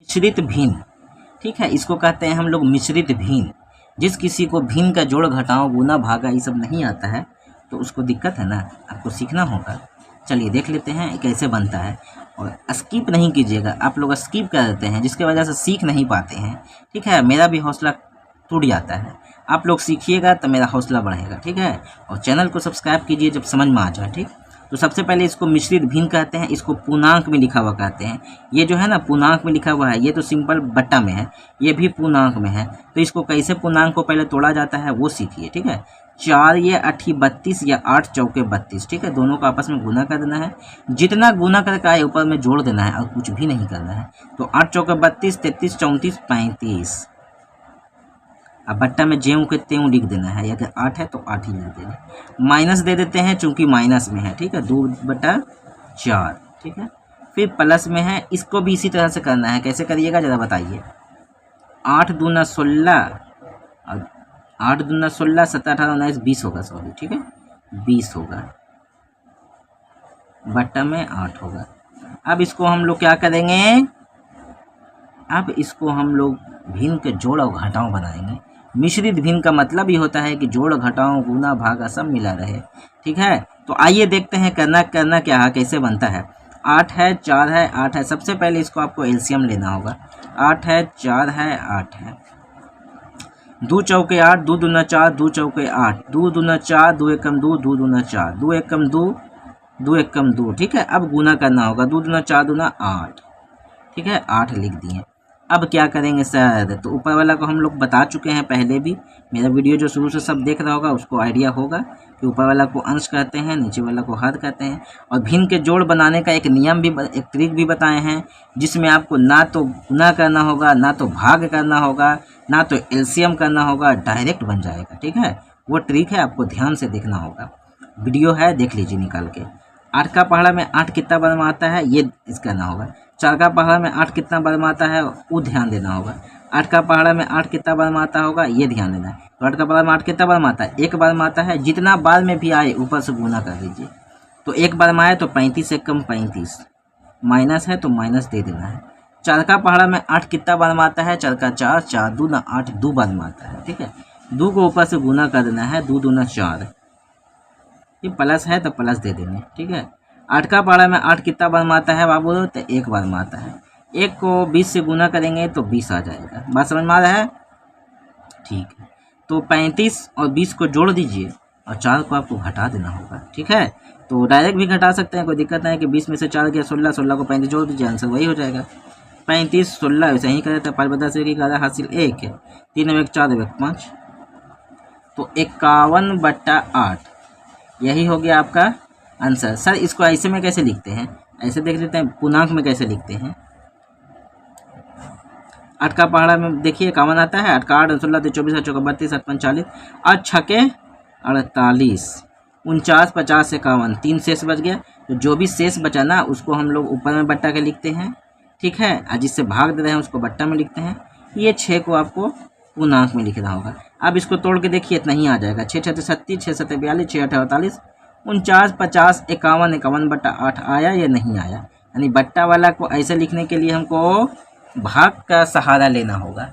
मिश्रित भिन्न, ठीक है, इसको कहते हैं हम लोग मिश्रित भिन्न। जिस किसी को भिन्न का जोड़ घटाओ गुना भागा ये सब नहीं आता है तो उसको दिक्कत है ना, आपको सीखना होगा। चलिए देख लेते हैं कैसे बनता है, और स्किप नहीं कीजिएगा, आप लोग स्किप कर देते हैं जिसके वजह से सीख नहीं पाते हैं, ठीक है। मेरा भी हौसला टूट जाता है, आप लोग सीखिएगा तो मेरा हौसला बढ़ेगा, ठीक है। और चैनल को सब्सक्राइब कीजिए जब समझ में आ जाए, ठीक। तो सबसे पहले इसको मिश्रित भिन्न कहते हैं, इसको पूर्णांक में लिखा हुआ कहते हैं। ये जो है ना पूर्णांक में लिखा हुआ है, ये तो सिंपल बट्टा में है, ये भी पूर्णांक में है। तो इसको कैसे पूर्णांक को पहले तोड़ा जाता है वो सीखिए, ठीक है। 4 ये 8 32 या 8 चौके 32, ठीक है। दोनों को आपस में गुना कर देना है, जितना गुना करके आए ऊपर में जोड़ देना है और कुछ भी नहीं करना है। तो 8 चौके 32, 33 34 35। अब बट्टा में ज्यों के त्यों लिख देना है, अगर 8 है तो 8 ही लिख देना। माइनस दे देते हैं चूंकि माइनस में है, ठीक है, 2/4, ठीक है। फिर प्लस में है, इसको भी इसी तरह से करना है। कैसे करिएगा ज़रा बताइए। 8 दूना 16 और 8 दूना 16, 17 18 19 20 होगा, सॉरी, ठीक है, 20 होगा, बट्टा में 8 होगा। अब इसको हम लोग क्या करेंगे, अब इसको हम लोग भिन्न के जोड़ और घटाओ बनाएंगे। मिश्रित भिन्न का मतलब ही होता है कि जोड़ घटाओ गुना भागा सब मिला रहे, ठीक है। तो आइए देखते हैं करना क्या है, कैसे बनता है। 8 है, 4 है, 8 है। सबसे पहले इसको आपको एलसीएम लेना होगा। 8 है, 4 है, 8 है। 2 चौके 8, 2 दूना 4, 2 चौके 8, 2 दूना 4, 2 एकम 2, 2 दूना 4, 2 एकम 2, 2 एकम 2, ठीक है। अब गुना करना होगा, 2 दूना 4 दूना 8, ठीक है, 8 लिख दिए। अब क्या करेंगे सर, तो ऊपर वाला को हम लोग बता चुके हैं पहले भी। मेरा वीडियो जो शुरू से सब देख रहा होगा उसको आइडिया होगा कि ऊपर वाला को अंश कहते हैं, नीचे वाला को हद कहते हैं। और भिन्न के जोड़ बनाने का एक नियम भी, एक ट्रिक भी बताए हैं, जिसमें आपको ना तो गुना करना होगा, ना तो भाग करना होगा, ना तो एलसीएम करना होगा, डायरेक्ट बन जाएगा, ठीक है। वो ट्रिक है, आपको ध्यान से देखना होगा। वीडियो है, देख लीजिए निकाल के। 8 का पहाड़ा में 8 कितना बर्म आता है ये इस करना होगा। 4 का पहाड़ा में 8 कितना बर्म आता है वो ध्यान देना होगा। 8 का पहाड़ा में 8 कितना बर्म आता होगा ये ध्यान देना है। तो 8 का पहाड़ा में 8 कितना बर्म आता है, 1 बर्म आता है। जितना बार में भी आए ऊपर से गुना कर दीजिए। तो 1 बर्म आए तो 35 से कम 35, माइनस है तो माइनस दे देना है। 4 का पहाड़ा में 8 कितना बर्म आता है, 4 का 4, 4 दूना 8, 2 बर्म आता है, ठीक है। 2 को ऊपर से गुना कर देना है, 2 दूना 4, ये प्लस है तो प्लस दे देंगे, ठीक है। 8 का पहाड़ा में 8 कितना बर्म आता है बाबू, तो 1 बर्म आता है। 1 को 20 से गुना करेंगे तो 20 आ जाएगा। बात समझ में आ रहा है, ठीक है। तो 35 और 20 को जोड़ दीजिए और 4 को आपको घटा देना होगा, ठीक है। तो डायरेक्ट भी घटा सकते हैं, कोई दिक्कत नहीं है कि 20 में से 4 गया 16, 16 को 35 जोड़ दीजिए, आंसर वही हो जाएगा। 35 16 वैसे ही करे तो 5 से 11 हासिल 1 है, 3 1 4 1 5, तो 51/8 यही हो गया आपका आंसर। सर इसको ऐसे में कैसे लिखते हैं, ऐसे देख लेते हैं पूर्णांक में कैसे लिखते हैं। 8 का पहाड़ा में देखिए 51 आता है। 8 का 8 16 24 8 चौका 32 8 45, 8 छके 48, 49 50 51, 3 शेष बच गया। तो जो भी शेष बचा ना उसको हम लोग ऊपर में बट्टा के लिखते हैं, ठीक है। और जिससे भाग दे रहे हैं उसको बट्टा में लिखते हैं। ये 6 को आपको पूर्णांक में लिखना होगा। अब इसको तोड़ के देखिए इतना ही आ जाएगा। 6 6 36, 6 7 42, 6 8 48, 49 50 51, 51/8 आया या नहीं आया। यानी बट्टा वाला को ऐसे लिखने के लिए हमको भाग का सहारा लेना होगा।